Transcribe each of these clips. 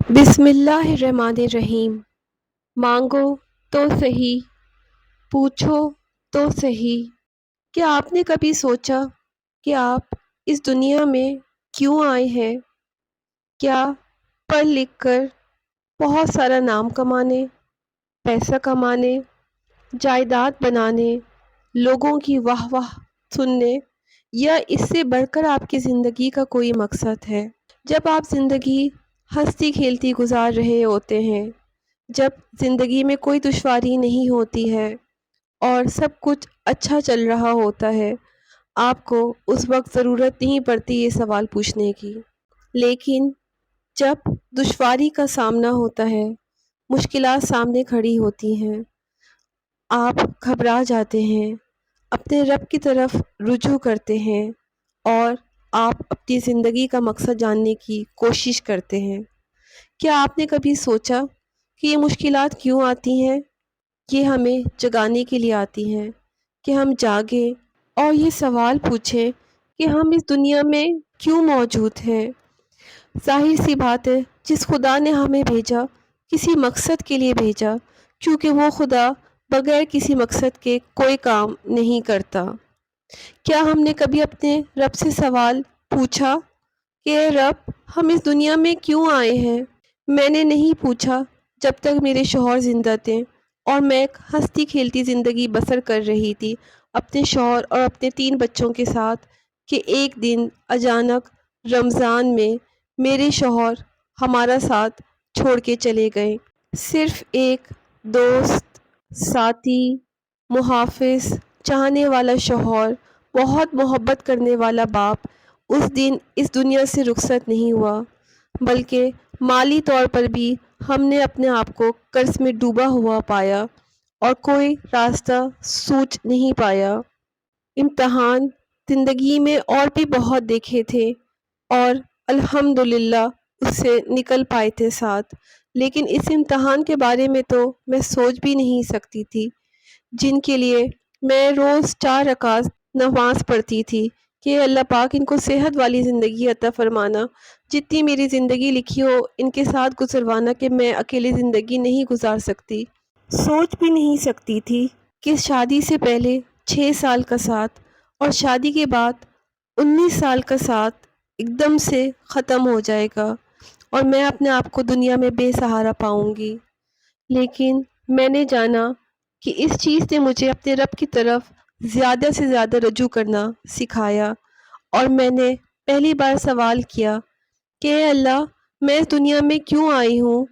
بسم اللہ الرحمن الرحیم۔ مانگو تو صحیح، پوچھو تو صحیح۔ کیا آپ نے کبھی سوچا کہ آپ اس دنیا میں کیوں آئے ہیں؟ کیا پڑھ لکھ کر بہت سارا نام کمانے، پیسہ کمانے، جائیداد بنانے، لوگوں کی واہ واہ سننے، یا اس سے بڑھ کر آپ کی زندگی کا کوئی مقصد ہے؟ جب آپ زندگی ہنستی کھیلتی گزار رہے ہوتے ہیں، جب زندگی میں کوئی دشواری نہیں ہوتی ہے اور سب کچھ اچھا چل رہا ہوتا ہے، آپ کو اس وقت ضرورت نہیں پڑتی یہ سوال پوچھنے کی۔ لیکن جب دشواری کا سامنا ہوتا ہے، مشکلات سامنے کھڑی ہوتی ہیں، آپ گھبرا جاتے ہیں، اپنے رب کی طرف رجوع کرتے ہیں اور آپ اپنی زندگی کا مقصد جاننے کی کوشش کرتے ہیں۔ کیا آپ نے کبھی سوچا کہ یہ مشکلات کیوں آتی ہیں؟ یہ ہمیں جگانے کے لیے آتی ہیں کہ ہم جاگیں اور یہ سوال پوچھیں کہ ہم اس دنیا میں کیوں موجود ہیں۔ ظاہر سی بات ہے، جس خدا نے ہمیں بھیجا کسی مقصد کے لیے بھیجا، کیونکہ وہ خدا بغیر کسی مقصد کے کوئی کام نہیں کرتا۔ کیا ہم نے کبھی اپنے رب سے سوال پوچھا کہ اے رب، ہم اس دنیا میں کیوں آئے ہیں؟ میں نے نہیں پوچھا جب تک میرے شوہر زندہ تھے اور میں ایک ہنستی کھیلتی زندگی بسر کر رہی تھی اپنے شوہر اور اپنے 3 بچوں کے ساتھ، کہ ایک دن اچانک رمضان میں میرے شوہر ہمارا ساتھ چھوڑ کے چلے گئے۔ صرف ایک دوست، ساتھی، محافظ، چاہنے والا شوہر، بہت محبت کرنے والا باپ اس دن اس دنیا سے رخصت نہیں ہوا، بلکہ مالی طور پر بھی ہم نے اپنے آپ کو قرض میں ڈوبا ہوا پایا اور کوئی راستہ سوچ نہیں پایا۔ امتحان زندگی میں اور بھی بہت دیکھے تھے اور الحمدللہ اس سے نکل پائے تھے ساتھ، لیکن اس امتحان کے بارے میں تو میں سوچ بھی نہیں سکتی تھی، جن کے لیے میں روز 4 رکعت نماز پڑھتی تھی کہ اللہ پاک ان کو صحت والی زندگی عطا فرمانا، جتنی میری زندگی لکھی ہو ان کے ساتھ گزروانا، کہ میں اکیلے زندگی نہیں گزار سکتی۔ سوچ بھی نہیں سکتی تھی کہ شادی سے پہلے 6 سال کا ساتھ اور شادی کے بعد 19 سال کا ساتھ ایک دم سے ختم ہو جائے گا اور میں اپنے آپ کو دنیا میں بے سہارا پاؤں گی۔ لیکن میں نے جانا کہ اس چیز نے مجھے اپنے رب کی طرف زیادہ سے زیادہ رجوع کرنا سکھایا، اور میں نے پہلی بار سوال کیا کہ اے اللہ، میں اس دنیا میں کیوں آئی ہوں؟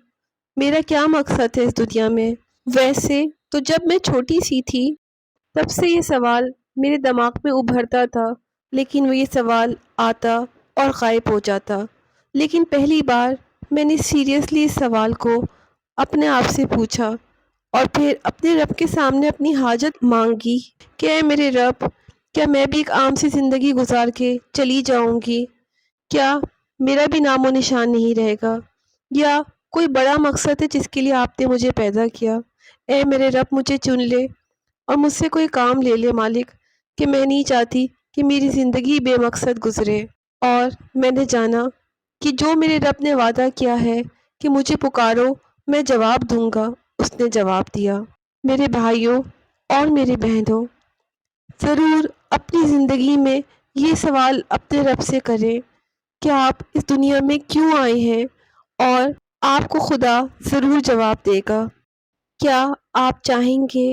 میرا کیا مقصد ہے اس دنیا میں؟ ویسے تو جب میں چھوٹی سی تھی تب سے یہ سوال میرے دماغ میں ابھرتا تھا، لیکن وہ یہ سوال آتا اور غائب ہو جاتا۔ لیکن پہلی بار میں نے سیریسلی اس سوال کو اپنے آپ سے پوچھا اور پھر اپنے رب کے سامنے اپنی حاجت مانگی کہ اے میرے رب، کیا میں بھی ایک عام سی زندگی گزار کے چلی جاؤں گی؟ کیا میرا بھی نام و نشان نہیں رہے گا؟ یا کوئی بڑا مقصد ہے جس کے لیے آپ نے مجھے پیدا کیا؟ اے میرے رب، مجھے چن لے اور مجھ سے کوئی کام لے لے مالک، کہ میں نہیں چاہتی کہ میری زندگی بے مقصد گزرے۔ اور میں نے جانا کہ جو میرے رب نے وعدہ کیا ہے کہ مجھے پکارو میں جواب دوں گا، اس نے جواب دیا۔ میرے بھائیوں اور میری بہنوں، ضرور اپنی زندگی میں یہ سوال اپنے رب سے کریں کہ آپ اس دنیا میں کیوں آئے ہیں، اور آپ کو خدا ضرور جواب دے گا۔ کیا آپ چاہیں گے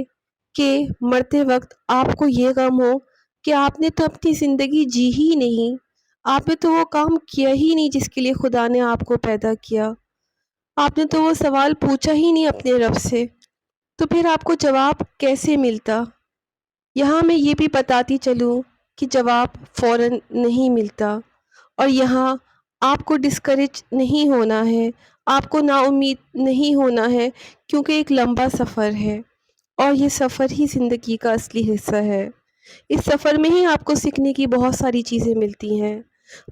کہ مرتے وقت آپ کو یہ غم ہو کہ آپ نے تو اپنی زندگی جی ہی نہیں، آپ نے تو وہ کام کیا ہی نہیں جس کے لیے خدا نے آپ کو پیدا کیا، آپ نے تو وہ سوال پوچھا ہی نہیں اپنے رب سے، تو پھر آپ کو جواب کیسے ملتا؟ یہاں میں یہ بھی بتاتی چلوں کہ جواب فوراً نہیں ملتا، اور یہاں آپ کو ڈسکریج نہیں ہونا ہے، آپ کو نا امید نہیں ہونا ہے، کیونکہ ایک لمبا سفر ہے اور یہ سفر ہی زندگی کا اصلی حصہ ہے۔ اس سفر میں ہی آپ کو سیکھنے کی بہت ساری چیزیں ملتی ہیں۔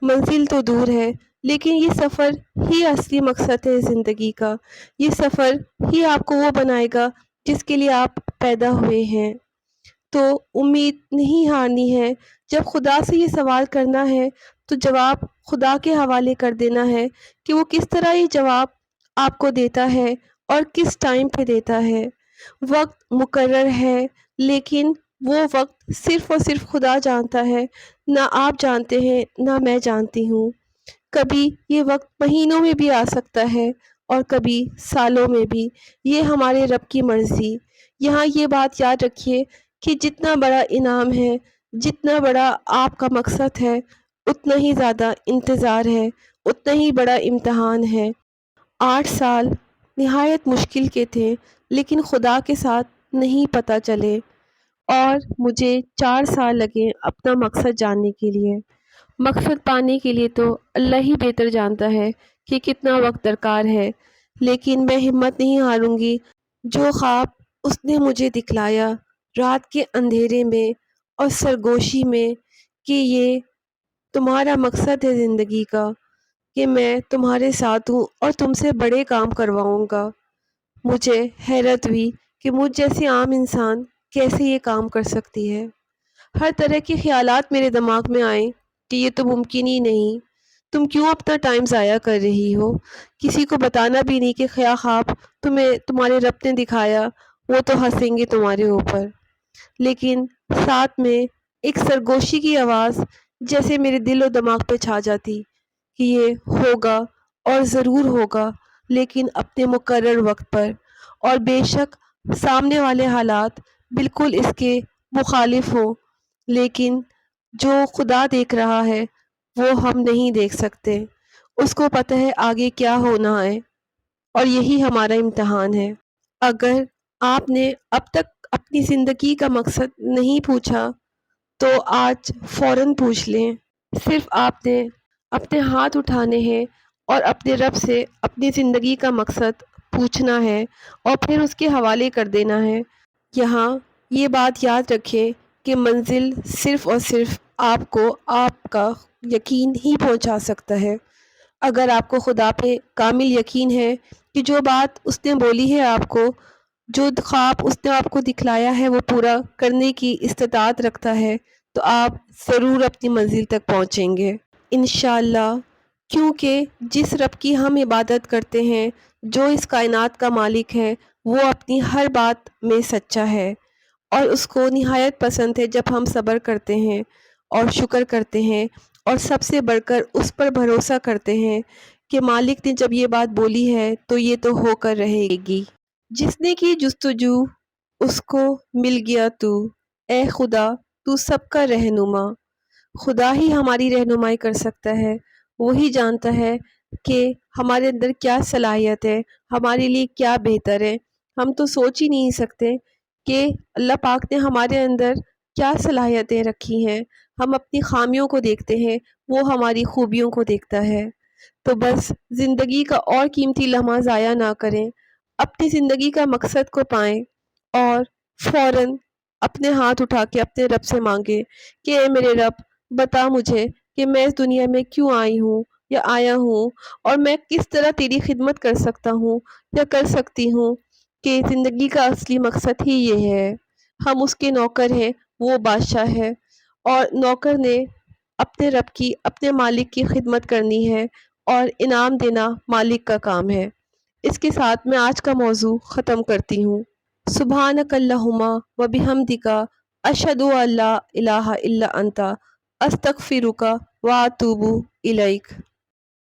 منزل تو دور ہے، لیکن یہ سفر ہی اصلی مقصد ہے زندگی کا۔ یہ سفر ہی آپ کو وہ بنائے گا جس کے لیے آپ پیدا ہوئے ہیں۔ تو امید نہیں ہارنی ہے۔ جب خدا سے یہ سوال کرنا ہے تو جواب خدا کے حوالے کر دینا ہے کہ وہ کس طرح یہ جواب آپ کو دیتا ہے اور کس ٹائم پہ دیتا ہے۔ وقت مقرر ہے، لیکن وہ وقت صرف اور صرف خدا جانتا ہے، نہ آپ جانتے ہیں نہ میں جانتی ہوں۔ کبھی یہ وقت مہینوں میں بھی آ سکتا ہے اور کبھی سالوں میں بھی، یہ ہمارے رب کی مرضی۔ یہاں یہ بات یاد رکھیے کہ جتنا بڑا انعام ہے، جتنا بڑا آپ کا مقصد ہے، اتنا ہی زیادہ انتظار ہے، اتنا ہی بڑا امتحان ہے۔ 8 سال نہایت مشکل کے تھے، لیکن خدا کے ساتھ نہیں پتہ چلے، اور مجھے 4 سال لگے اپنا مقصد جاننے کے لیے۔ مقصد پانے کے لیے تو اللہ ہی بہتر جانتا ہے کہ کتنا وقت درکار ہے، لیکن میں ہمت نہیں ہاروں گی۔ جو خواب اس نے مجھے دکھلایا رات کے اندھیرے میں اور سرگوشی میں، کہ یہ تمہارا مقصد ہے زندگی کا، کہ میں تمہارے ساتھ ہوں اور تم سے بڑے کام کرواؤں گا، مجھے حیرت ہوئی کہ مجھ جیسی عام انسان کیسے یہ کام کر سکتی ہے۔ ہر طرح کے خیالات میرے دماغ میں آئیں کہ یہ تو ممکن ہی نہیں، تم کیوں اپنا ٹائم ضائع کر رہی ہو؟ کسی کو بتانا بھی نہیں کہ خیا خواب تمہیں تمہارے رب نے دکھایا، وہ تو ہنسیں گے تمہارے اوپر۔ لیکن ساتھ میں ایک سرگوشی کی آواز جیسے میرے دل و دماغ پہ چھا جاتی کہ یہ ہوگا اور ضرور ہوگا، لیکن اپنے مقرر وقت پر، اور بے شک سامنے والے حالات بالکل اس کے مخالف ہوں، لیکن جو خدا دیکھ رہا ہے وہ ہم نہیں دیکھ سکتے۔ اس کو پتہ ہے آگے کیا ہونا ہے، اور یہی ہمارا امتحان ہے۔ اگر آپ نے اب تک اپنی زندگی کا مقصد نہیں پوچھا تو آج فوراً پوچھ لیں۔ صرف آپ نے اپنے ہاتھ اٹھانے ہیں اور اپنے رب سے اپنی زندگی کا مقصد پوچھنا ہے اور پھر اس کے حوالے کر دینا ہے۔ یہاں یہ بات یاد رکھیں کہ منزل صرف اور صرف آپ کو آپ کا یقین ہی پہنچا سکتا ہے۔ اگر آپ کو خدا پہ کامل یقین ہے کہ جو بات اس نے بولی ہے، آپ کو جو خواب اس نے آپ کو دکھلایا ہے وہ پورا کرنے کی استطاعت رکھتا ہے، تو آپ ضرور اپنی منزل تک پہنچیں گے انشاءاللہ۔ کیونکہ جس رب کی ہم عبادت کرتے ہیں، جو اس کائنات کا مالک ہے، وہ اپنی ہر بات میں سچا ہے، اور اس کو نہایت پسند ہے جب ہم صبر کرتے ہیں اور شکر کرتے ہیں، اور سب سے بڑھ کر اس پر بھروسہ کرتے ہیں کہ مالک نے جب یہ بات بولی ہے تو یہ تو ہو کر رہے گی۔ جس نے کی جستجو اس کو مل گیا تو، اے خدا تو سب کا رہنما۔ خدا ہی ہماری رہنمائی کر سکتا ہے، وہی جانتا ہے کہ ہمارے اندر کیا صلاحیت ہے، ہمارے لیے کیا بہتر ہے۔ ہم تو سوچ ہی نہیں سکتے کہ اللہ پاک نے ہمارے اندر کیا صلاحیتیں رکھی ہیں۔ ہم اپنی خامیوں کو دیکھتے ہیں، وہ ہماری خوبیوں کو دیکھتا ہے۔ تو بس زندگی کا اور قیمتی لمحہ ضائع نہ کریں، اپنی زندگی کا مقصد کو پائیں اور فوراً اپنے ہاتھ اٹھا کے اپنے رب سے مانگے کہ اے میرے رب، بتا مجھے کہ میں اس دنیا میں کیوں آئی ہوں یا آیا ہوں، اور میں کس طرح تیری خدمت کر سکتا ہوں یا کر سکتی ہوں، کہ زندگی کا اصلی مقصد ہی یہ ہے۔ ہم اس کے نوکر ہیں، وہ بادشاہ ہے، اور نوکر نے اپنے رب کی، اپنے مالک کی خدمت کرنی ہے، اور انعام دینا مالک کا کام ہے۔ اس کے ساتھ میں آج کا موضوع ختم کرتی ہوں۔ سبحانک اللہم و بحمدک، اشہد ان لا الہ الا انت، استغفرک و اتوب الیک۔